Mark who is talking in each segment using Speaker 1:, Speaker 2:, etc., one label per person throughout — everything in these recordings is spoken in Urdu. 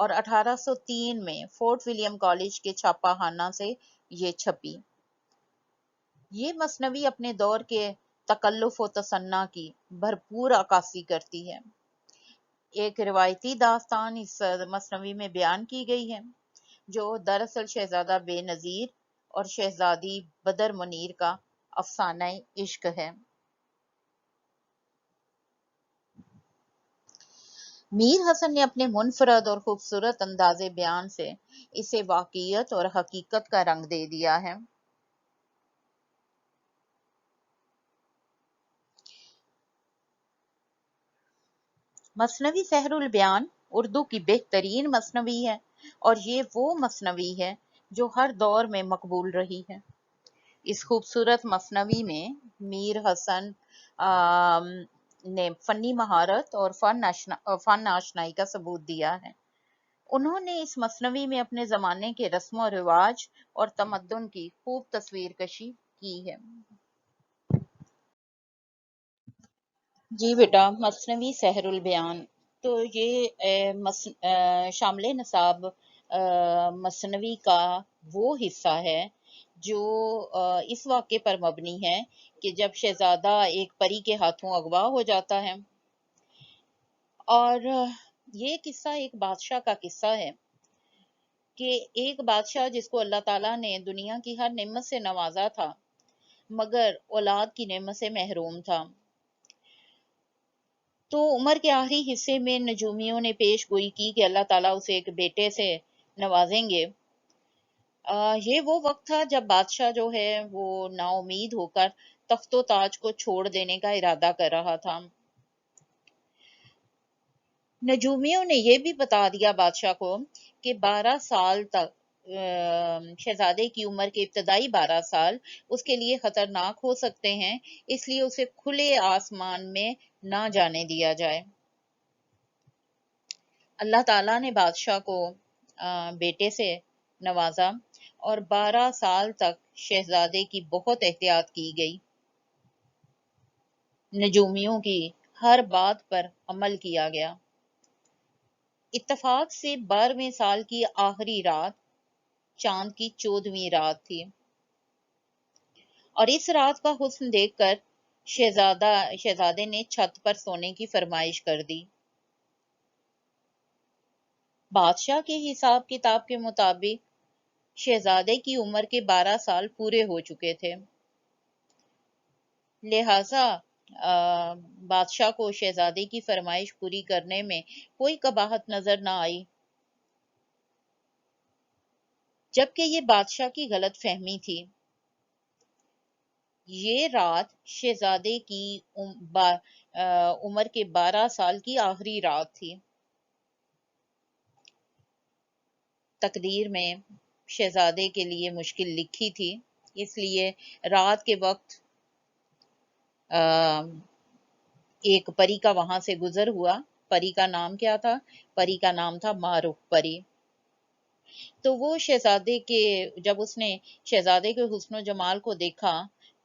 Speaker 1: اور 1803 میں فورٹ ولیم کالج کے چھاپا خانہ سے یہ چھپی۔ یہ مثنوی اپنے دور کے تکلف و تصنع کی بھرپور عکاسی کرتی ہے۔ ایک روایتی داستان اس مثنوی میں بیان کی گئی ہے جو دراصل شہزادہ بے نظیر اور شہزادی بدر منیر کا افسانہ عشق ہے۔ میر حسن نے اپنے منفرد اور خوبصورت انداز بیان سے اسے واقعیت اور حقیقت کا رنگ دے دیا ہے۔ مثنوی سحر البیان اردو کی بہترین مثنوی ہے اور یہ وہ مثنوی ہے جو ہر دور میں مقبول رہی ہے۔ اس خوبصورت مثنوی میں میر حسن نے فنی مہارت اور فن آشنائی کا ثبوت دیا ہے۔ انہوں نے اس مثنوی میں اپنے زمانے کے رسم و رواج اور تمدن کی خوب تصویر کشی کی ہے۔ جی بیٹا، مثنوی سحر البیان تو یہ شامل نصاب مثنوی کا وہ حصہ ہے جو اس واقعے پر مبنی ہے کہ جب شہزادہ ایک پری کے ہاتھوں اغوا ہو جاتا ہے، اور یہ قصہ ایک بادشاہ کا قصہ ہے کہ ایک بادشاہ جس کو اللہ تعالیٰ نے دنیا کی ہر نعمت سے نوازا تھا مگر اولاد کی نعمت سے محروم تھا، تو عمر کے آخری حصے میں نجومیوں نے پیش گوئی کی کہ اللہ تعالیٰ اسے ایک بیٹے سے نوازیں گے۔ یہ وہ وقت تھا جب بادشاہ جو ہے وہ نا امید ہو کر تخت و تاج کو چھوڑ دینے کا ارادہ کر رہا تھا۔ نجومیوں نے یہ بھی بتا دیا بادشاہ کو کہ 12 سال تک شہزادے کی عمر کے ابتدائی 12 سال اس کے لیے خطرناک ہو سکتے ہیں، اس لیے اسے کھلے آسمان میں نہ جانے دیا جائے۔ اللہ تعالیٰ نے بادشاہ کو بیٹے سے نوازا اور 12 سال تک شہزادے کی بہت احتیاط کی گئی، نجومیوں کی ہر بات پر عمل کیا گیا۔ اتفاق سے 12ویں سال کی آخری رات چاند کی 14ویں رات تھی، اور اس رات کا حسن دیکھ کر شہزادے نے چھت پر سونے کی فرمائش کر دی۔ بادشاہ کے حساب کتاب کے مطابق شہزادے کی عمر کے 12 سال پورے ہو چکے تھے، لہٰذا بادشاہ کو شہزادے کی فرمائش پوری کرنے میں کوئی قباحت نظر نہ آئی، جبکہ یہ بادشاہ کی غلط فہمی تھی۔ یہ رات شہزادے کی عمر کے 12 سال کی آخری رات تھی۔ تقدیر میں شہزادے کے لیے مشکل لکھی تھی، اس لیے رات کے وقت ایک پری کا وہاں سے گزر ہوا۔ پری کا نام کیا تھا؟ پری کا نام تھا معروف پری۔ تو وہ جب اس نے شہزادے کے حسن و جمال کو دیکھا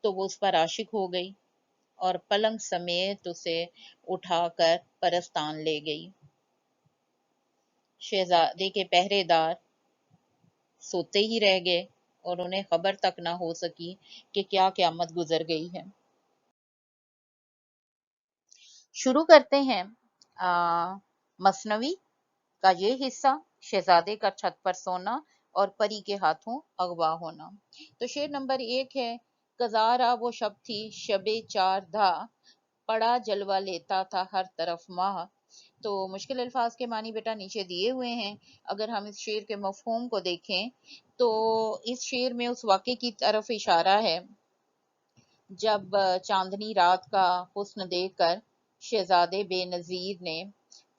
Speaker 1: تو وہ اس پر عاشق ہو گئی اور پلنگ سمیت اسے اٹھا کر پرستان لے گئی۔ شہزادے کے پہرے دار سوتے ہی رہ گئے اور انہیں خبر تک نہ ہو سکی کہ کیا قیامت گزر گئی ہے۔ شروع کرتے ہیں مثنوی کا یہ حصہ، شہزادے کا چھت پر سونا اور پری کے ہاتھوں اغوا ہونا۔ تو شعر نمبر 1 ہے: گزارا وہ شب تھی شب 4 پڑا جلوہ لیتا تھا ہر طرف ماہ۔ تو مشکل الفاظ کے معنی بیٹا نیچے دیے ہوئے ہیں۔ اگر ہم اس شعر کے مفہوم کو دیکھیں تو اس شعر میں اس واقعے کی طرف اشارہ ہے جب چاندنی رات کا حسن دیکھ کر شہزادے بے نظیر نے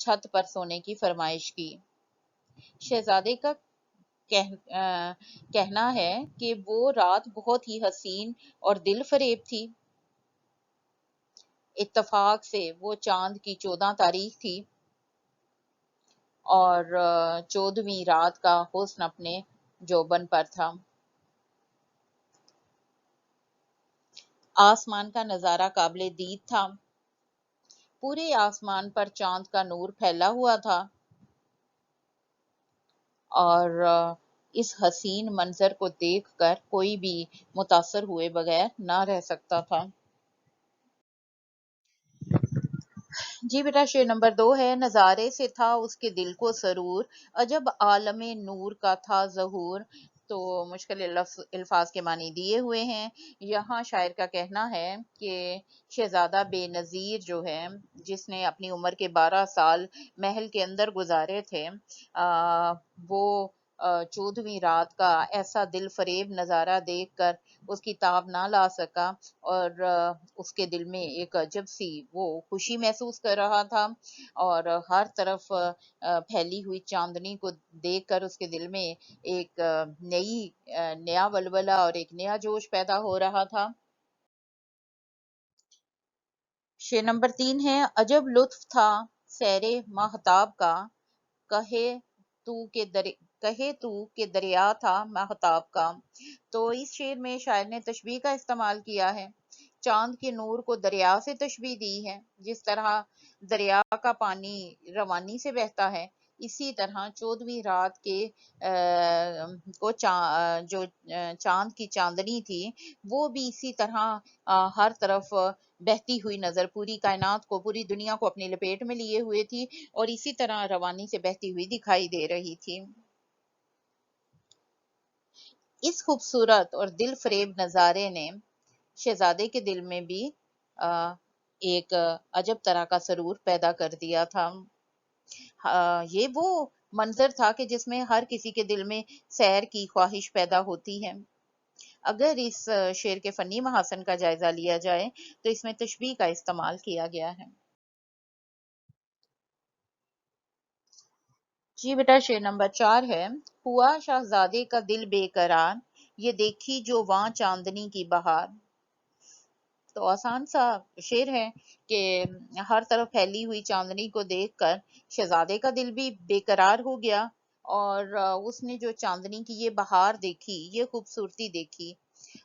Speaker 1: چھت پر سونے کی فرمائش کی۔ شہزادے کا کہنا ہے کہ وہ رات بہت ہی حسین اور دل فریب تھی۔ اتفاق سے وہ چاند کی 14 تاریخ تھی اور 14ویں رات کا حسن اپنے جوبن پر تھا۔ آسمان کا نظارہ قابل دید تھا، پورے آسمان پر چاند کا نور پھیلا ہوا تھا۔ اور اس حسین منظر کو دیکھ کر کوئی بھی متاثر ہوئے بغیر نہ رہ سکتا تھا۔ جی بیٹا، شعر نمبر 2 ہے، نظارے سے تھا اس کے دل کو سرور، عجب عالم نور کا تھا ظہور۔ تو مشکل الفاظ کے معنی دیے ہوئے ہیں۔ یہاں شاعر کا کہنا ہے کہ شہزادہ بے نظیر جو ہے، جس نے اپنی عمر کے 12 سال محل کے اندر گزارے تھے، وہ 14ویں رات کا ایسا دل فریب نظارہ دیکھ کر اس کی تاب نہ لا سکا، اور اس کے دل میں ایک عجب سی وہ خوشی محسوس کر رہا تھا، اور ہر طرف پھیلی ہوئی چاندنی کو دیکھ کر اس کے دل میں ایک نیا ولولہ اور ایک نیا جوش پیدا ہو رہا تھا۔ شعر نمبر 3 ہے، عجب لطف تھا سیر ماہتاب کا، کہے تو کہ دریا تھا ماہتاب کا۔ تو اس شعر میں شاعر نے تشبیہ کا استعمال کیا ہے، چاند کے نور کو دریا سے تشبیہ دی ہے۔ جس طرح دریا کا پانی روانی سے بہتا ہے، اسی طرح 14ویں رات کے جو چاند کی چاندنی تھی، وہ بھی اسی طرح ہر طرف بہتی ہوئی نظر پوری کائنات کو، پوری دنیا کو اپنی لپیٹ میں لیے ہوئے تھی، اور اسی طرح روانی سے بہتی ہوئی دکھائی دے رہی تھی۔ اس خوبصورت اور دل فریب نظارے نے شہزادے کے دل میں بھی ایک عجب طرح کا سرور پیدا کر دیا تھا۔ یہ وہ منظر تھا کہ جس میں ہر کسی کے دل میں سیر کی خواہش پیدا ہوتی ہے۔ اگر اس شعر کے فنی محاسن کا جائزہ لیا جائے تو اس میں تشبیہ کا استعمال کیا گیا ہے۔ جی بیٹا، شعر نمبر 4 ہے، ہوا شہزادے کا دل بے قرار، یہ دیکھی جو وہاں چاندنی کی بہار۔ تو آسان سا شعر ہے کہ ہر طرف پھیلی ہوئی چاندنی کو دیکھ کر شہزادے کا دل بھی بے قرار ہو گیا، اور اس نے جو چاندنی کی یہ بہار دیکھی، یہ خوبصورتی دیکھی،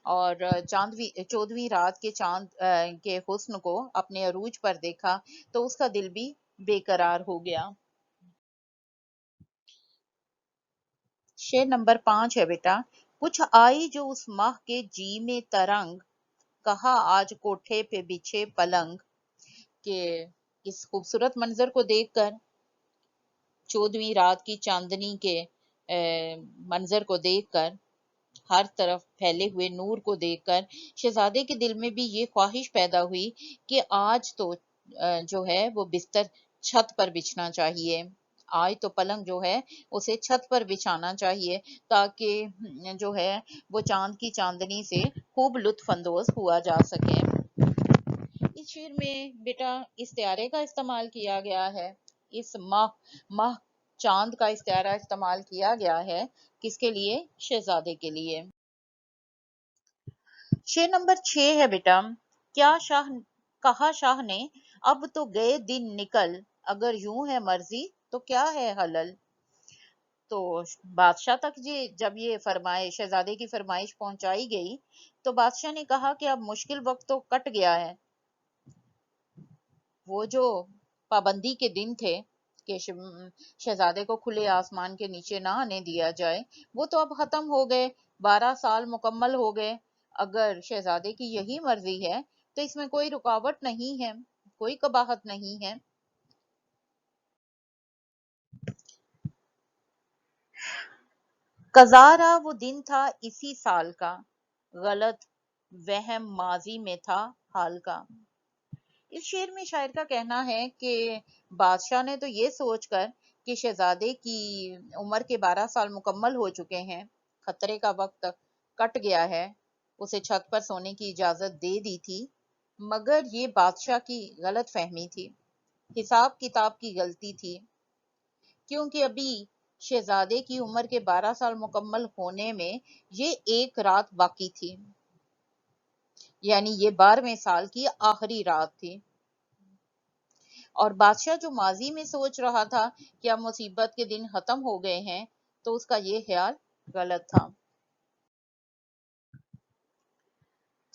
Speaker 1: اور 14ویں رات کے چاند کے حسن کو اپنے عروج پر دیکھا، تو اس کا دل بھی بے قرار ہو گیا۔ شعر نمبر 5 ہے بیٹا، کچھ آئی جو اس ماہ کے جی میں ترنگ، کہا آج کوٹھے پہ بچھے پلنگ۔ کہ اس خوبصورت منظر کو دیکھ کر، 14ویں رات کی چاندنی کے منظر کو دیکھ کر، ہر طرف پھیلے ہوئے نور کو دیکھ کر شہزادے کے دل میں بھی یہ خواہش پیدا ہوئی کہ آج تو جو ہے وہ بستر چھت پر بچھنا چاہیے، آج تو پلنگ جو ہے اسے چھت پر بچھانا چاہیے، تاکہ جو ہے وہ چاند کی چاندنی سے خوب لطف اندوز ہوا جا سکے۔ اس شعر میں بیٹا استعارے کا استعمال کیا گیا ہے، اس ماہ چاند کا استعارہ استعمال کیا گیا ہے، کس کے لیے؟ شہزادے کے لیے۔ شعر نمبر 6 ہے بیٹا، کہا شاہ نے اب تو گئے دن نکل، اگر یوں ہے مرضی تو کیا ہے حلل۔ تو بادشاہ تک جب یہ فرمائش، شہزادے کی فرمائش پہنچائی گئی، تو بادشاہ نے کہا کہ اب مشکل وقت تو کٹ گیا ہے، وہ جو پابندی کے دن تھے کہ شہزادے کو کھلے آسمان کے نیچے نہ آنے دیا جائے، وہ تو اب ختم ہو گئے، 12 سال مکمل ہو گئے۔ اگر شہزادے کی یہی مرضی ہے تو اس میں کوئی رکاوٹ نہیں ہے، کوئی قباحت نہیں ہے۔ قضا وہ دن تھا اسی سال کا، غلط وہم ماضی میں تھا حال کا۔ اس شعر میں شاعر کا کہنا ہے کہ بادشاہ نے تو یہ سوچ کر کہ شہزادے کی عمر کے 12 سال مکمل ہو چکے ہیں، خطرے کا وقت کٹ گیا ہے، اسے چھت پر سونے کی اجازت دے دی تھی، مگر یہ بادشاہ کی غلط فہمی تھی، حساب کتاب کی غلطی تھی، کیونکہ ابھی شہزادے کی عمر کے 12 سال مکمل ہونے میں یہ ایک رات باقی تھی، یعنی یہ 12ویں سال کی آخری رات تھی، اور بادشاہ جو ماضی میں سوچ رہا تھا کہ اب مصیبت کے دن ختم ہو گئے ہیں، تو اس کا یہ خیال غلط تھا۔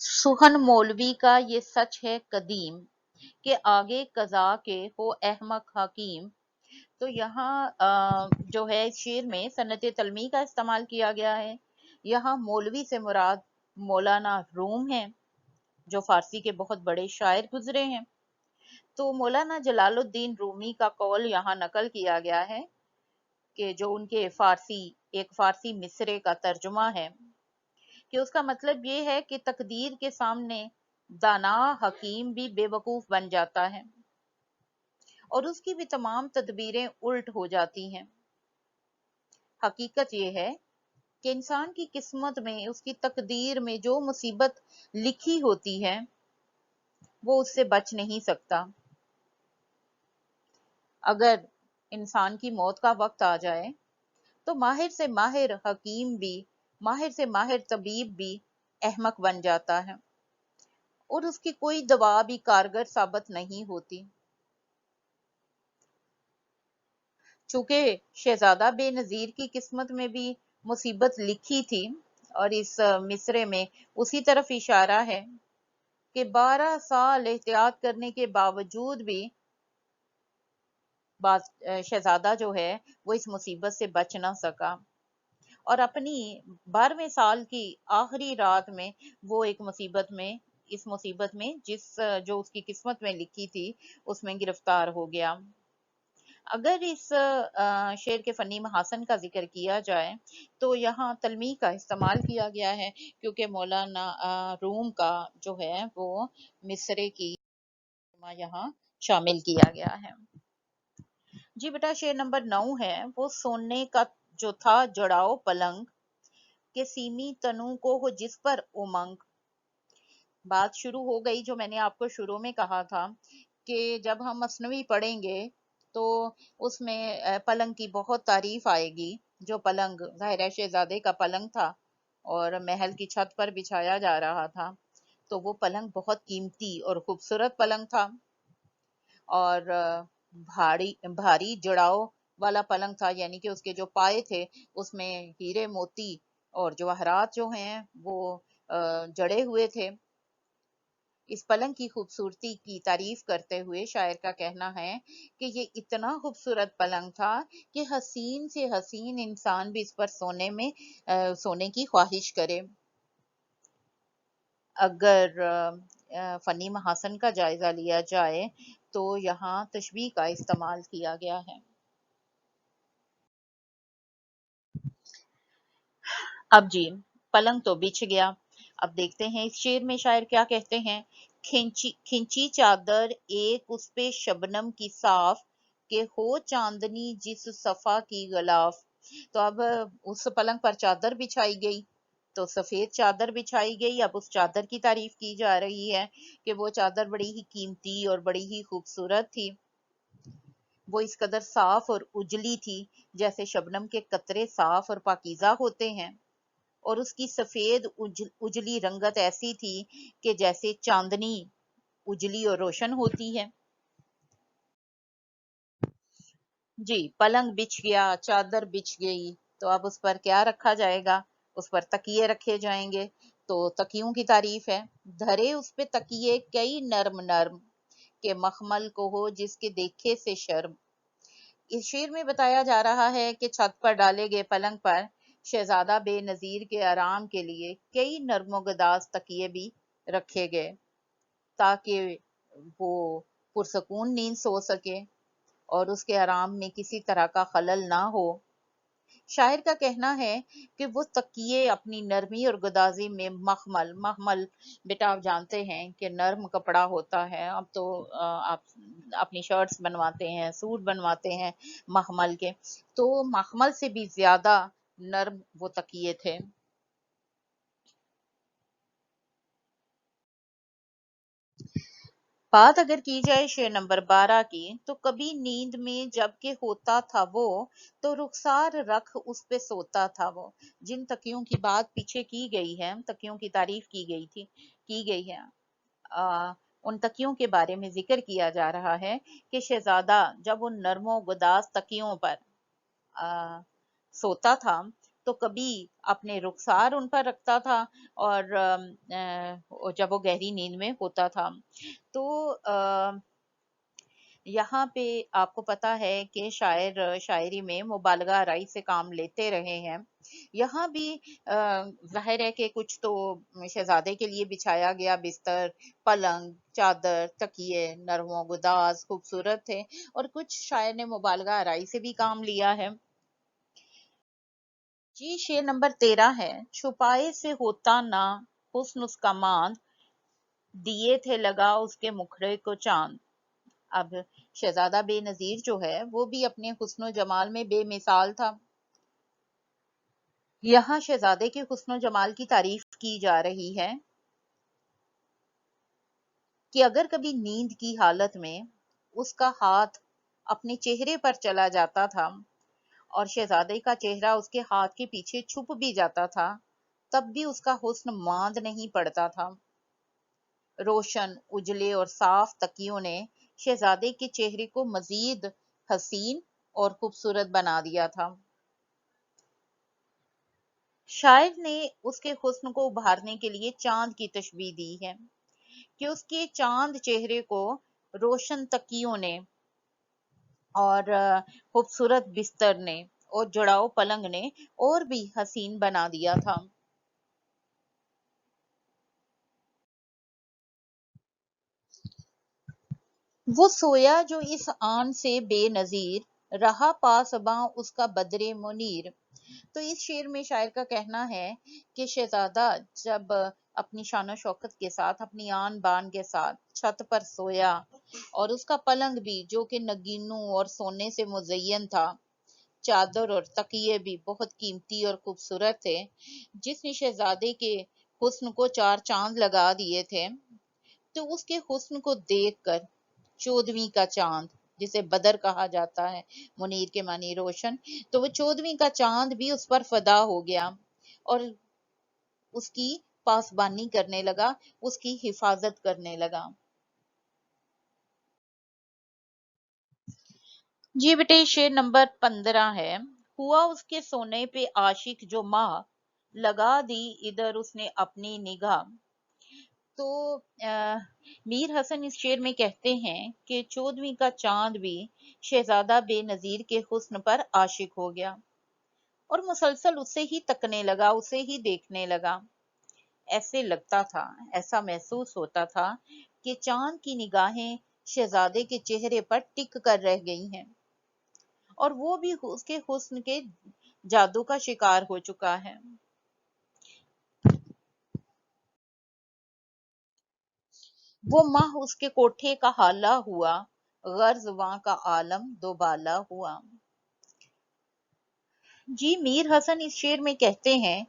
Speaker 1: سخن مولوی کا یہ سچ ہے قدیم، کہ آگے قضا کے ہو احمق حکیم، تو یہاں جو ہے اس شعر میں سنت تلمی کا استعمال کیا گیا ہے۔ یہاں مولوی سے مراد مولانا روم ہیں، جو فارسی کے بہت بڑے شاعر گزرے ہیں۔ تو مولانا جلال الدین رومی کا قول یہاں نقل کیا گیا ہے کہ جو ان کے ایک فارسی مصرے کا ترجمہ ہے، کہ اس کا مطلب یہ ہے کہ تقدیر کے سامنے دانا حکیم بھی بے وقوف بن جاتا ہے اور اس کی بھی تمام تدبیریں الٹ ہو جاتی ہیں۔ حقیقت یہ ہے کہ انسان کی قسمت میں، اس کی تقدیر میں جو مصیبت لکھی ہوتی ہے وہ اس سے بچ نہیں سکتا۔ اگر انسان کی موت کا وقت آ جائے تو ماہر سے ماہر حکیم بھی، ماہر سے ماہر طبیب بھی احمق بن جاتا ہے اور اس کی کوئی دوا بھی کارگر ثابت نہیں ہوتی۔ چونکہ شہزادہ بے نظیر کی قسمت میں بھی مصیبت لکھی تھی، اور اس مصرے میں اسی طرف اشارہ ہے کہ 12 سال احتیاط کرنے کے باوجود بھی شہزادہ جو ہے وہ اس مصیبت سے بچ نہ سکا، اور اپنی 12ویں سال کی آخری رات میں وہ اس مصیبت میں جو اس کی قسمت میں لکھی تھی اس میں گرفتار ہو گیا۔ اگر اس شعر کے فنی محاسن کا ذکر کیا جائے تو یہاں تلمی کا استعمال کیا گیا ہے، کیونکہ مولانا روم کا جو ہے وہ مصرے کی یہاں شامل کیا گیا ہے۔ جی بیٹا، شعر نمبر 9 ہے، وہ سونے کا جو تھا جڑاؤ پلنگ، کہ سیمی تنو کو ہو جس پر امنگ۔ بات شروع ہو گئی، جو میں نے آپ کو شروع میں کہا تھا کہ جب ہم مثنوی پڑھیں گے تو اس میں پلنگ کی بہت تعریف آئے گی۔ جو پلنگ ظاہر شہزادے کا پلنگ تھا اور محل کی چھت پر بچھایا جا رہا تھا، تو وہ پلنگ بہت قیمتی اور خوبصورت پلنگ تھا، اور بھاری جڑاؤ والا پلنگ تھا، یعنی کہ اس کے جو پائے تھے اس میں ہیرے موتی اور جواہرات جو ہیں وہ جڑے ہوئے تھے۔ اس پلنگ کی خوبصورتی کی تعریف کرتے ہوئے شاعر کا کہنا ہے کہ یہ اتنا خوبصورت پلنگ تھا کہ حسین سے حسین انسان بھی اس پر سونے کی خواہش کرے۔ اگر فنی محاسن کا جائزہ لیا جائے تو یہاں تشبیہ کا استعمال کیا گیا ہے۔ اب جی، پلنگ تو بچھ گیا، اب دیکھتے ہیں اس شعر میں شاعر کیا کہتے ہیں۔ کھنچی چادر ایک اس پہ شبنم کی صاف، کہ ہو چاندنی جس صفا کی غلاف۔ تو اب اس پلنگ پر چادر بچھائی گئی، تو سفید چادر بچھائی گئی۔ اب اس چادر کی تعریف کی جا رہی ہے کہ وہ چادر بڑی ہی قیمتی اور بڑی ہی خوبصورت تھی۔ وہ اس قدر صاف اور اجلی تھی جیسے شبنم کے قطرے صاف اور پاکیزہ ہوتے ہیں، اور اس کی سفید اجلی رنگت ایسی تھی کہ جیسے چاندنی اجلی اور روشن ہوتی ہے۔ جی، پلنگ بچھ گیا، چادر بچھ گئی، تو اب اس پر کیا رکھا جائے گا؟ اس پر تکیے رکھے جائیں گے۔ تو تکیوں کی تعریف ہے، دھرے اس پہ تکیے کئی نرم نرم، کہ مخمل کو ہو جس کے دیکھے سے شرم۔ اس شعر میں بتایا جا رہا ہے کہ چھت پر ڈالے گئے پلنگ پر شہزادہ بے نظیر کے آرام کے لیے کئی نرم و گداز تکیے بھی رکھے گئے، تاکہ وہ پرسکون نیند سو سکے اور اس کے آرام میں کسی طرح کا خلل نہ ہو۔ شاعر کا کہنا ہے کہ وہ تکیے اپنی نرمی اور گدازی میں مخمل بیٹا آپ جانتے ہیں کہ نرم کپڑا ہوتا ہے، اب تو آپ اپنی شرٹس بنواتے ہیں، سوٹ بنواتے ہیں مخمل کے، تو مخمل سے بھی زیادہ نرم وہ تکیے تھے۔ بات اگر کی جائے شعر نمبر 12 کی، تو کبھی نیند میں جب کہ ہوتا تھا وہ، تو رخسار رکھ اس پہ سوتا تھا وہ۔ جن تکیوں کی بات پیچھے کی گئی ہے، تکیوں کی تعریف کی گئی ہے، ان تکیوں کے بارے میں ذکر کیا جا رہا ہے کہ شہزادہ جب ان نرم و گداز تکیوں پر سوتا تھا تو کبھی اپنے رخسار ان پر رکھتا تھا، اور جب وہ گہری نیند میں ہوتا تھا تو یہاں پہ آپ کو پتا ہے کہ شاعر شاعری میں مبالغہ آرائی سے کام لیتے رہے ہیں. یہاں بھی ظاہر ہے کہ کچھ تو شہزادے کے لیے بچھایا گیا بستر، پلنگ، چادر، تکیے نرم و گداز خوبصورت تھے، اور کچھ شاعر نے مبالغہ آرائی سے بھی کام لیا ہے. جی شعر نمبر 13 ہے: چھپائے سے ہوتا نہ حسن اس کا ماند، دیے تھے لگا اس کے مکھڑے کو چاند. اب شہزادہ بے نظیر جو ہے وہ بھی اپنے حسن و جمال میں بے مثال تھا. یہاں شہزادے کے حسن و جمال کی تعریف کی جا رہی ہے کہ اگر کبھی نیند کی حالت میں اس کا ہاتھ اپنے چہرے پر چلا جاتا تھا اور شہزادے کا چہرہ اس کے ہاتھ کے پیچھے چھپ بھی جاتا تھا، تب بھی اس کا حسن ماند نہیں پڑتا تھا. روشن، اجلے اور صاف تکیوں نے شہزادے کے چہرے کو مزید حسین اور خوبصورت بنا دیا تھا. شاعر نے اس کے حسن کو ابھارنے کے لیے چاند کی تشبیہ دی ہے کہ اس کے چاند چہرے کو روشن تکیوں نے اور خوبصورت بستر نے اور جڑاؤ پلنگ نے اور بھی حسین بنا دیا تھا. وہ سویا جو اس آن سے بے نظیر، رہا پاسباں اس کا بدر منیر. تو اس شعر میں شاعر کا کہنا ہے کہ شہزادہ جب اپنی شان و شوکت کے ساتھ، اپنی آن بان کے ساتھ چھت پر سویا، اور اس کا پلنگ بھی جو کہ نگینوں اور سونے سے مزین تھا، چادر اور تکیے بھی بہت قیمتی اور خوبصورت تھے، جس نے شہزادے کے حسن کو چار چاند لگا دیے تھے. تو اس کے حسن کو دیکھ کر چودویں کا چاند، جسے بدر کہا جاتا ہے، منیر کے معنی روشن، تو وہ چودویں کا چاند بھی اس پر فدا ہو گیا اور اس کی پاسبانی کرنے لگا، اس کی حفاظت کرنے لگا. جی بیٹے شعر نمبر 15 ہے: ہوا اس کے سونے پہ عاشق جو ماہ، لگا دی ادھر اس نے اپنی نگاہ. تو میر حسن اس شعر میں کہتے ہیں کہ چودویں کا چاند بھی شہزادہ بے نظیر کے حسن پر عاشق ہو گیا اور مسلسل اسے ہی تکنے لگا، اسے ہی دیکھنے لگا. ایسے لگتا تھا، ایسا محسوس ہوتا تھا کہ چاند کی نگاہیں شہزادے کے چہرے پر ٹک کر رہ گئی ہیں اور وہ بھی اس کے حسن کے جادو کا شکار ہو چکا ہے. وہ ماہ اس کے کوٹھے کا حالہ ہوا، غرض وہاں کا عالم دوبالا ہوا. جی میر حسن اس شعر میں کہتے ہیں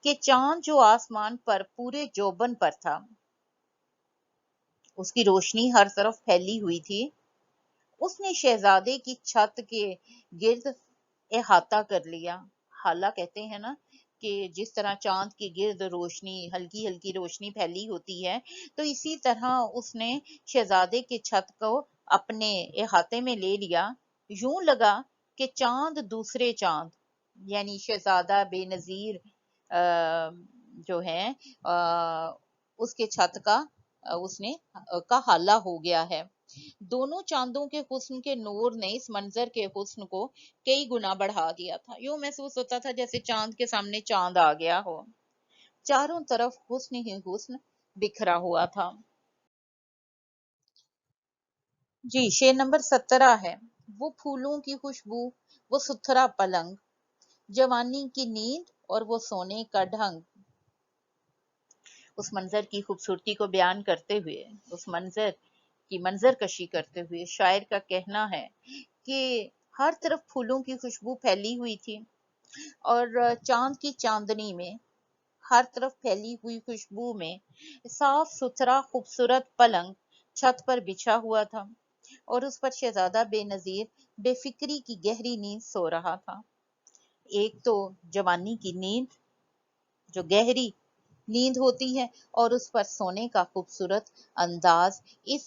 Speaker 1: کہ چاند جو آسمان پر پورے جوبن پر تھا، اس کی روشنی ہر طرف پھیلی ہوئی تھی، اس نے شہزادے کی چھت کے گرد احاطہ کر لیا. حالہ کہتے ہیں نا کہ جس طرح چاند کے گرد روشنی، ہلکی ہلکی روشنی پھیلی ہوتی ہے، تو اسی طرح اس نے شہزادے کے چھت کو اپنے احاطے میں لے لیا. یوں لگا کہ چاند دوسرے چاند، یعنی شہزادہ بے نظیر جو ہے اس کے چھت کا اس نے کا حالہ ہو گیا ہے. دونوں چاندوں کے حسن کے نور نے اس منظر کے حسن کو کئی گنا بڑھا دیا تھا. یوں محسوس ہوتا تھا جیسے چاند کے سامنے چاند آ گیا ہو. چاروں طرف حسن ہی حسن بکھرا ہوا تھا. جی شعر نمبر 17 ہے: وہ پھولوں کی خوشبو، وہ ستھرا پلنگ، جوانی کی نیند اور وہ سونے کا ڈھنگ. اس منظر کی خوبصورتی کو بیان کرتے ہوئے، اس منظر کی منظر کشی کرتے ہوئے شاعر کا کہنا ہے کہ ہر طرف پھولوں کی خوشبو پھیلی ہوئی تھی اور چاند کی چاندنی میں، ہر طرف پھیلی ہوئی خوشبو میں صاف ستھرا خوبصورت پلنگ چھت پر بچھا ہوا تھا اور اس پر شہزادہ بے نظیر بے فکری کی گہری نیند سو رہا تھا. ایک تو جوانی کی نیند جو گہری نیند ہوتی ہے، اور اس پر سونے کا خوبصورت انداز اس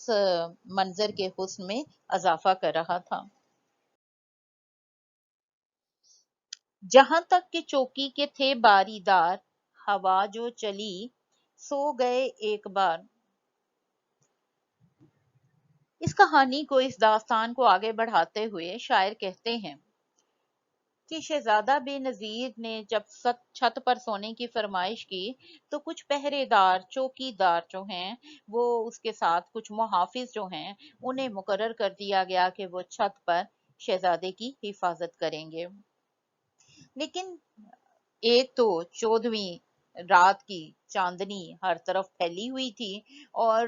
Speaker 1: منظر کے حسن میں اضافہ کر رہا تھا. جہاں تک کہ چوکی کے تھے باری دار، ہوا جو چلی سو گئے ایک بار. اس کہانی کو، اس داستان کو آگے بڑھاتے ہوئے شاعر کہتے ہیں کہ شہزادہ بے نظیر نے جب چھت پر سونے کی فرمائش کی تو کچھ پہرے دار، چوکی دار جو ہیں، وہ اس کے ساتھ کچھ محافظ جو ہیں، انہیں مقرر کر دیا گیا کہ وہ چھت پر شہزادے کی حفاظت کریں گے۔ لیکن ایک تو 14ویں رات کی چاندنی ہر طرف پھیلی ہوئی تھی، اور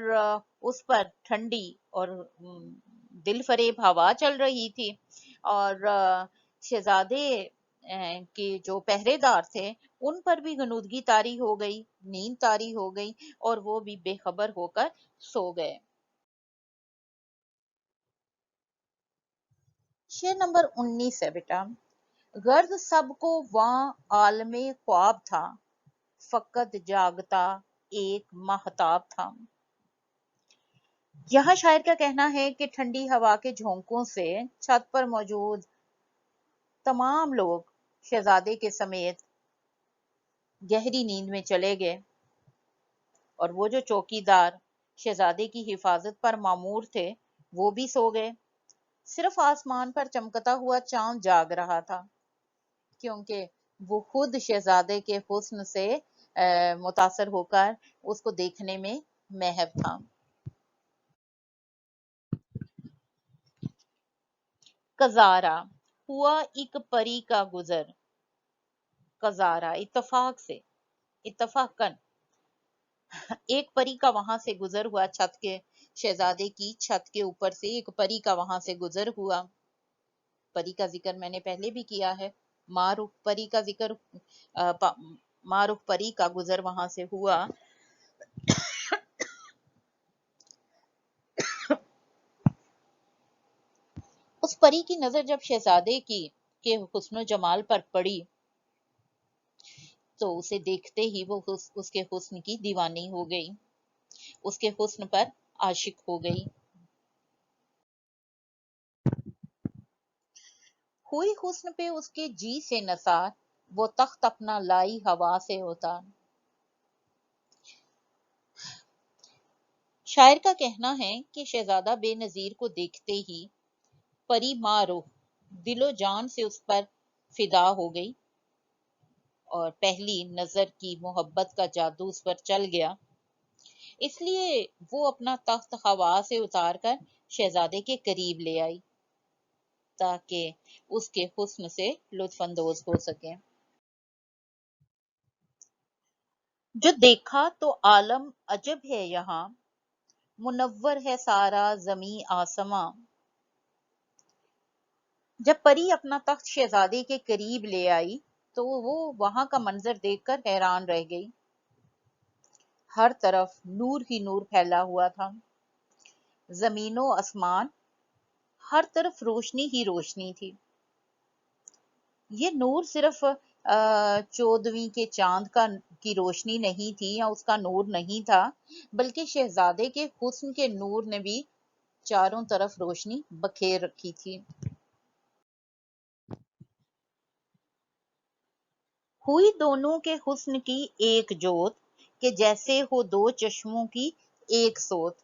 Speaker 1: اس پر ٹھنڈی اور دل فریب ہوا چل رہی تھی، اور شہزادے کے جو پہرے دار تھے ان پر بھی غنودگی طاری ہو گئی، نیند طاری ہو گئی، اور وہ بھی بے خبر ہو کر سو گئے۔ شعر نمبر 19 ہے بیٹا۔ غرض سب کو وہاں عالم خواب تھا، فقط جاگتا ایک ماہتاب تھا۔ یہاں شاعر کا کہنا ہے کہ ٹھنڈی ہوا کے جھونکوں سے چھت پر موجود تمام لوگ شہزادے کے سمیت گہری نیند میں چلے گئے، اور وہ جو چوکی دار شہزادے کی حفاظت پر مامور تھے وہ بھی سو گئے۔ صرف آسمان پر چمکتا ہوا چاند جاگ رہا تھا، کیونکہ وہ خود شہزادے کے حسن سے متاثر ہو کر اس کو دیکھنے میں محو تھا۔ کزارا ہوا ایک پری کا گزر۔ کزارا اتفاق سے، اتفاقاً ایک پری کا وہاں سے گزر ہوا، چھت کے شہزادے کی چھت کے اوپر سے ایک پری کا وہاں سے گزر ہوا۔ پری کا ذکر میں نے پہلے بھی کیا ہے، معروف پری کا ذکر، معروف پری کا گزر وہاں سے ہوا۔ اس پری کی نظر جب شہزادے کی کے حسن و جمال پر پڑی تو اسے دیکھتے ہی وہ اس کے حسن کی دیوانی ہو گئی، اس کے حسن پر عاشق ہو گئی۔ ہوئی حسن پہ اس کے جی سے نثار، وہ تخت اپنا لائی ہوا سے اتار۔ شاعر کا کہنا ہے کہ شہزادہ بے نظیر کو دیکھتے ہی پری مارو دل و جان سے اس پر فدا ہو گئی، اور پہلی نظر کی محبت کا جادو اس پر چل گیا، اس لیے وہ اپنا تخت ہوا سے اتار کر شہزادے کے قریب لے آئی تاکہ اس کے حسن سے لطف اندوز ہو سکے۔ جو دیکھا تو عالم عجب ہے یہاں، منور ہے سارا زمیں آسماں۔ جب پری اپنا تخت شہزادے کے قریب لے آئی تو وہ وہاں کا منظر دیکھ کر حیران رہ گئی۔ ہر طرف نور ہی نور پھیلا ہوا تھا، زمین و آسمان، ہر طرف روشنی ہی روشنی تھی۔ یہ نور صرف 14ویں کے چاند کی روشنی نہیں تھی یا اس کا نور نہیں تھا، بلکہ شہزادے کے حسن کے نور نے بھی چاروں طرف روشنی بکھیر رکھی تھی۔ ہوئی دونوں کے حسن کی ایک جوت، کہ جیسے ہو دو چشموں کی ایک سوت۔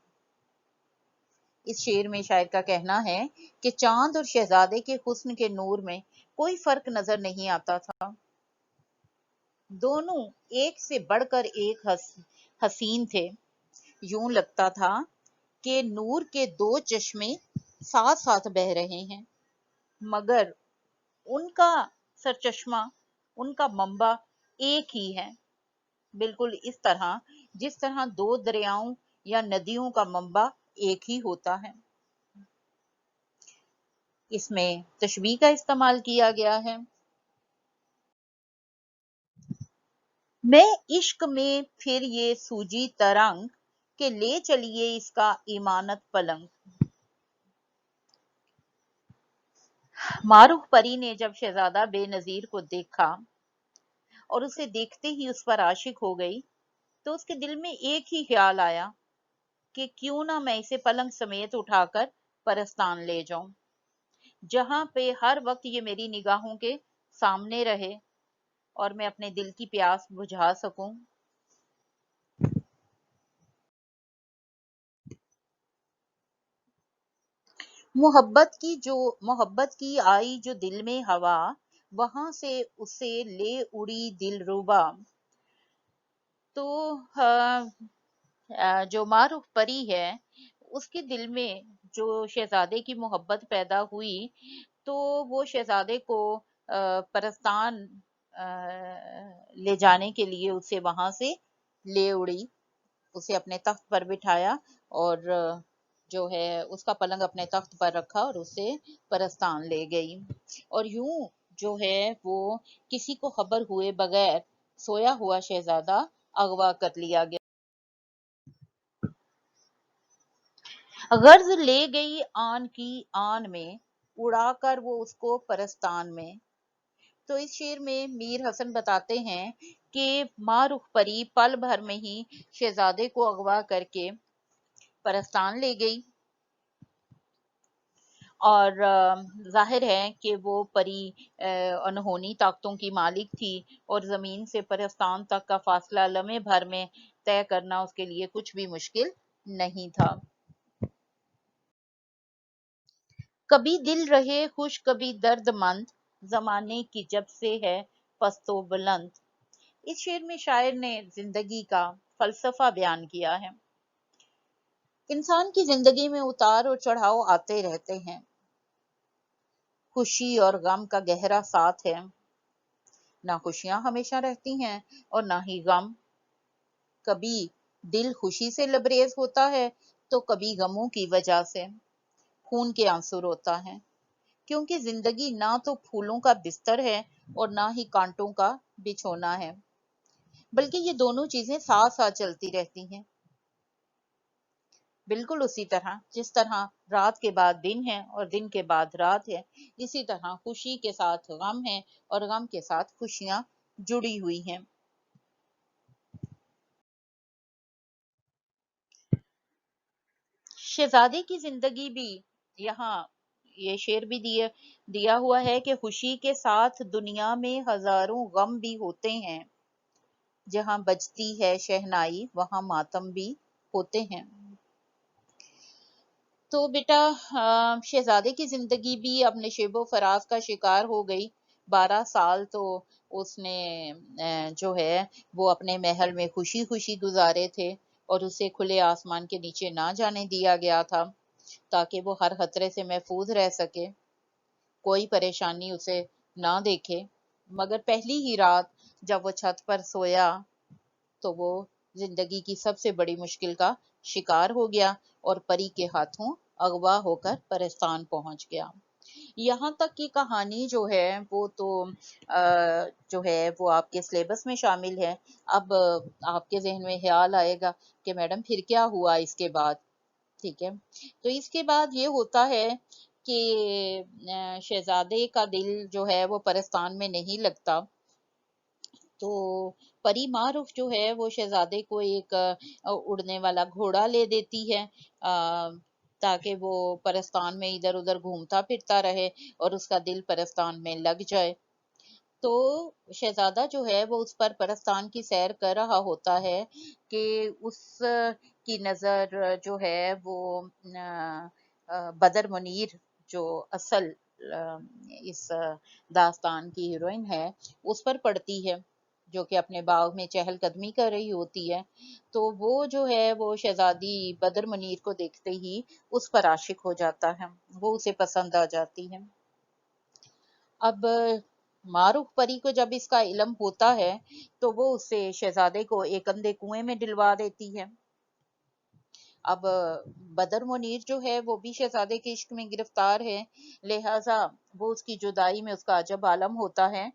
Speaker 1: اس شعر میں شاعر کا کہنا ہے کہ چاند اور شہزادے کے حسن کے نور میں کوئی فرق نظر نہیں آتا تھا، دونوں ایک سے بڑھ کر ایک حسین تھے۔ یوں لگتا تھا کہ نور کے دو چشمے ساتھ ساتھ بہہ رہے ہیں، مگر ان کا سرچشمہ، ان کا منبع ایک ہی ہے، بالکل اس طرح جس طرح دو دریاؤں یا ندیوں کا منبع ایک ہی ہوتا ہے۔ اس میں تشبیہ کا استعمال کیا گیا ہے۔ میں عشق میں پھر یہ سوجی ترنگ، کہ لے چلیے اس کا ایمانت پلنگ۔ معروف پری نے جب شہزادہ بے نظیر کو دیکھا اور اسے دیکھتے ہی اس پر عاشق ہو گئی تو اس کے دل میں ایک ہی خیال آیا کہ کیوں نہ میں اسے پلنگ سمیت اٹھا کر پرستان لے جاؤں، جہاں پہ ہر وقت یہ میری نگاہوں کے سامنے رہے اور میں اپنے دل کی پیاس بجھا سکوں۔ محبت کی آئی جو دل میں ہوا، وہاں سے اسے لے اڑی دل ربا۔ تو جو معروف پری ہے، اس کے دل میں جو شہزادے کی محبت پیدا ہوئی، تو وہ شہزادے کو پرستان لے جانے کے لیے اسے وہاں سے لے اڑی، اسے اپنے تخت پر بٹھایا، اور جو ہے اس کا پلنگ اپنے تخت پر رکھا اور اسے پرستان لے گئی، اور یوں جو ہے وہ کسی کو خبر ہوئے بغیر سویا ہوا شہزادہ اغوا کر لیا گیا۔ غرض لے گئی آن کی آن میں، اڑا کر وہ اس کو پرستان میں۔ تو اس شعر میں میر حسن بتاتے ہیں کہ ماں رخ پری پل بھر میں ہی شہزادے کو اغوا کر کے پرستان لے گئی، اور ظاہر ہے کہ وہ پری انہونی طاقتوں کی مالک تھی، اور زمین سے پرستان تک کا فاصلہ لمحے بھر میں طے کرنا اس کے لیے کچھ بھی مشکل نہیں تھا۔ کبھی دل رہے خوش کبھی درد مند، زمانے کی جب سے ہے پست و بلند۔ اس شعر میں شاعر نے زندگی کا فلسفہ بیان کیا ہے۔ انسان کی زندگی میں اتار اور چڑھاؤ آتے رہتے ہیں، خوشی اور غم کا گہرا ساتھ ہے، نہ خوشیاں ہمیشہ رہتی ہیں اور نہ ہی غم۔ کبھی دل خوشی سے لبریز ہوتا ہے تو کبھی غموں کی وجہ سے خون کے آنسو روتا ہے، کیونکہ زندگی نہ تو پھولوں کا بستر ہے اور نہ ہی کانٹوں کا بچھونا ہے، بلکہ یہ دونوں چیزیں ساتھ ساتھ چلتی رہتی ہیں، بالکل اسی طرح جس طرح رات کے بعد دن ہے اور دن کے بعد رات ہے، اسی طرح خوشی کے ساتھ غم ہے اور غم کے ساتھ خوشیاں جڑی ہوئی ہیں۔ شہزادے کی زندگی بھی یہاں یہ شعر بھی دیا ہوا ہے کہ خوشی کے ساتھ دنیا میں ہزاروں غم بھی ہوتے ہیں، جہاں بجتی ہے شہنائی وہاں ماتم بھی ہوتے ہیں۔ تو بیٹا شہزادے کی زندگی بھی اپنے شیب و فراز کا شکار ہو گئی۔ 12 سال تو اس نے جو ہے وہ اپنے محل میں خوشی خوشی گزارے تھے، اور اسے کھلے آسمان کے نیچے نہ جانے دیا گیا تھا تاکہ وہ ہر خطرے سے محفوظ رہ سکے، کوئی پریشانی اسے نہ دیکھے۔ مگر پہلی ہی رات جب وہ چھت پر سویا تو وہ زندگی کی سب سے بڑی مشکل کا شکار ہو گیا اور پری کے ہاتھوں اغوا ہو کر پرستان پہنچ گیا۔ یہاں تک کی کہانی جو ہے وہ تو جو ہے وہ آپ کے سلیبس میں شامل ہے۔ اب آپ کے ذہن میں خیال آئے گا کہ میڈم پھر کیا ہوا اس کے بعد، ٹھیک ہے؟ تو اس کے بعد یہ ہوتا ہے کہ شہزادے کا دل جو ہے وہ پرستان میں نہیں لگتا، تو پری معروف جو ہے وہ شہزادے کو ایک اڑنے والا گھوڑا لے دیتی ہے، تاکہ وہ پرستان میں ادھر ادھر گھومتا پھرتا رہے اور اس کا دل پرستان میں لگ جائے۔ تو شہزادہ جو ہے وہ اس پر پرستان کی سیر کر رہا ہوتا ہے کہ اس کی نظر جو ہے وہ بدر منیر جو اصل اس داستان کی ہیروئن ہے اس پر پڑتی ہے، جو کہ اپنے باغ میں چہل قدمی کر رہی ہوتی ہے۔ تو وہ جو ہے وہ شہزادی بدر منیر کو دیکھتے ہی اس پر عاشق ہو جاتا ہے، وہ اسے پسند آ جاتی ہے۔ اب معروف پری کو جب اس کا علم ہوتا ہے تو وہ اسے شہزادے کو ایک اندھے کنویں میں ڈلوا دیتی ہے۔ اب بدر منیر جو ہے وہ بھی شہزادے کے عشق میں گرفتار ہے، لہٰذا وہ اس کی جدائی میں اس کا عجب عالم ہوتا ہے،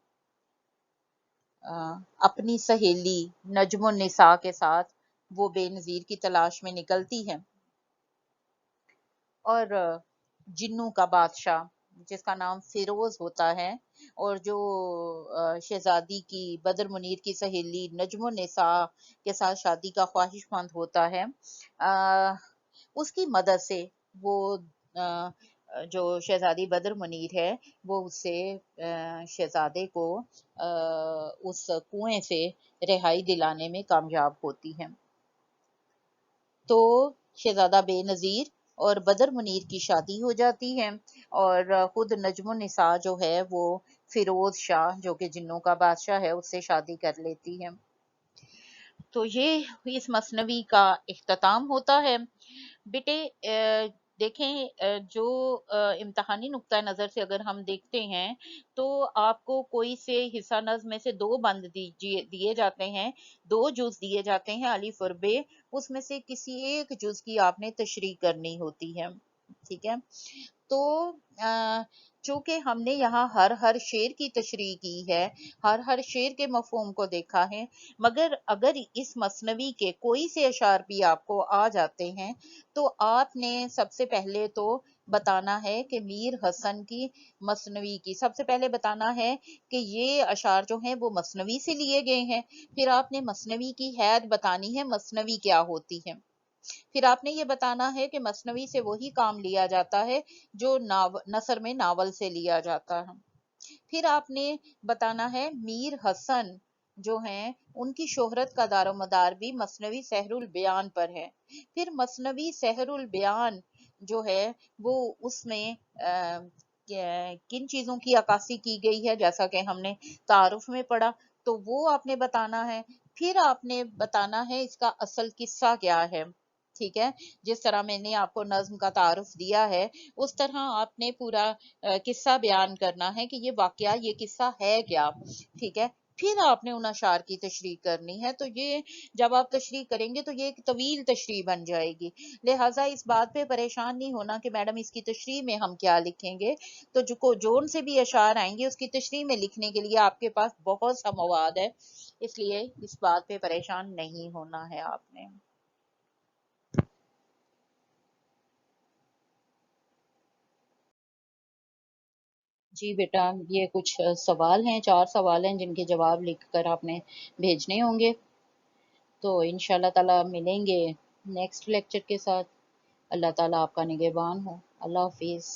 Speaker 1: اپنی سہیلی نجم النساء کے ساتھ وہ بے نظیر کی تلاش میں نکلتی ہے، اور جنوں کا بادشاہ جس کا نام فیروز ہوتا ہے اور جو شہزادی کی بدر منیر کی سہیلی نجم النساء کے ساتھ شادی کا خواہش مند ہوتا ہے، اس کی مدد سے وہ جو شہزادی بدر منیر ہے وہ اس سے شہزادے کو اس کنویں سے رہائی دلانے میں کامیاب ہوتی ہے۔ تو شہزادہ بے نظیر اور بدر منیر کی شادی ہو جاتی ہے، اور خود نجم النساء جو ہے وہ فیروز شاہ جو کہ جنوں کا بادشاہ ہے اس سے شادی کر لیتی ہے۔ تو یہ اس مثنوی کا اختتام ہوتا ہے۔ بیٹے دیکھیں، جو امتحانی نقطہ نظر سے اگر ہم دیکھتے ہیں تو آپ کو کوئی سے حصہ نظم میں سے دو بند دیے جاتے ہیں، دو جز دیے جاتے ہیں الف اور بے، اس میں سے کسی ایک جز کی آپ نے تشریح کرنی ہوتی ہے، ٹھیک ہے؟ تو چونکہ ہم نے یہاں ہر شعر کی تشریح کی ہے، ہر شعر کے مفہوم کو دیکھا ہے، مگر اگر اس مثنوی کے کوئی سے اشعار بھی آپ کو آ جاتے ہیں تو آپ نے سب سے پہلے تو بتانا ہے کہ میر حسن کی مثنوی کی سب سے پہلے بتانا ہے کہ یہ اشعار جو ہیں وہ مثنوی سے لیے گئے ہیں، پھر آپ نے مثنوی کی حید بتانی ہے، مثنوی کیا ہوتی ہے، پھر آپ نے یہ بتانا ہے کہ مثنوی سے وہی کام لیا جاتا ہے جو نثر میں ناول سے لیا جاتا ہے، پھر آپ نے بتانا ہے میر حسن جو ہیں ان کی شہرت کا دار و مدار بھی مثنوی سحر البیان پر ہے، پھر مثنوی سحر البیان جو ہے وہ اس میں کن چیزوں کی عکاسی کی گئی ہے جیسا کہ ہم نے تعارف میں پڑھا، تو وہ آپ نے بتانا ہے، پھر آپ نے بتانا ہے اس کا اصل قصہ کیا ہے، ٹھیک ہے؟ جس طرح میں نے آپ کو نظم کا تعارف دیا ہے اس طرح آپ نے پورا قصہ بیان کرنا ہے کہ یہ واقعہ یہ قصہ ہے کیا، ٹھیک ہے؟ پھر آپ نے ان اشعار کی تشریح کرنی ہے، تو یہ جب آپ تشریح کریں گے تو یہ ایک طویل تشریح بن جائے گی، لہٰذا اس بات پہ پریشان نہیں ہونا کہ میڈم اس کی تشریح میں ہم کیا لکھیں گے، تو جون سے بھی اشعار آئیں گے اس کی تشریح میں لکھنے کے لیے آپ کے پاس بہت سا مواد ہے، اس لیے اس بات پہ پریشان نہیں ہونا ہے آپ نے۔ جی بیٹا، یہ کچھ سوال ہیں، 4 سوال ہیں جن کے جواب لکھ کر آپ نے بھیجنے ہوں گے، تو انشاءاللہ تعالی ملیں گے نیکسٹ لیکچر کے ساتھ۔ اللہ تعالیٰ آپ کا نگہبان ہو۔ اللہ حافظ۔